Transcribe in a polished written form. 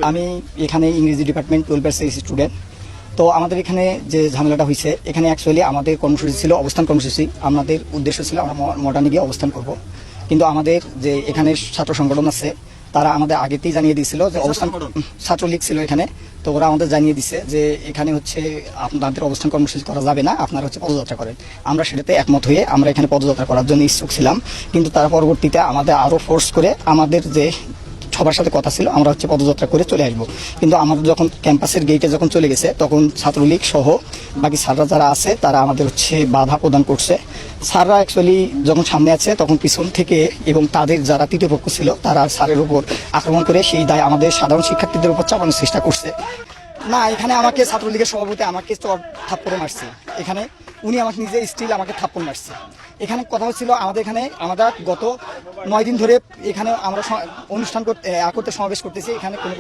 আমি এখানে ইংরেজি ডিপার্টমেন্ট 12 স্টুডেন্ট। তো আমাদের এখানে যে ঝামেলাটা হয়েছে, এখানে অ্যাকচুয়ালি আমাদের কর্মসূচি ছিল অবস্থান কর্মসূচি। আমাদের উদ্দেশ্য ছিল আমরা মডার্নে গিয়ে অবস্থান করব, কিন্তু আমাদের যে এখানে ছাত্র সংগঠন আছে তারা আমাদের আগেতেই জানিয়ে দিয়েছিল যে অবস্থান ছাত্রলীগ ছিল এখানে। তো ওরা আমাদের জানিয়ে দিছে যে এখানে হচ্ছে আপনাদের অবস্থান কর্মসূচি করা যাবে না, আপনারা হচ্ছে পদযাত্রা করেন। আমরা সেটাতে একমত হয়ে আমরা এখানে পদযাত্রা করার জন্য ইচ্ছুক ছিলাম, কিন্তু তারা পরবর্তীতে আমাদের আরও ফোর্স করে আমাদের যে সবার সাথে কথা ছিল আমরা হচ্ছে পদযাত্রা করে চলে আসবো। কিন্তু আমাদের যখন ক্যাম্পাসের গেটে যখন চলে গেছে তখন ছাত্রলীগ সহ বাকি স্যাররা যারা আছে তারা আমাদের হচ্ছে বাধা প্রদান করছে। স্যাররা অ্যাকচুয়ালি যখন সামনে আছে তখন পিছন থেকে এবং তাদের যারা তৃতীয় পক্ষ ছিল তারা স্যারের উপর আক্রমণ করে সেই দায় আমাদের সাধারণ শিক্ষার্থীদের উপর চাপানোর চেষ্টা করছে। না, এখানে আমাকে ছাত্রলীগের সভাপতি আমাকে থাপ্পড় মারছে। এখানে উনি আমাকে নিজে স্টিল আমাকে থাপ্পড় মারছে। এখানে কথা হচ্ছিল আমাদের গত 9 দিন ধরে এখানে আমরা অনুষ্ঠান করতে সমাবেশ করতেছি। এখানে কোনো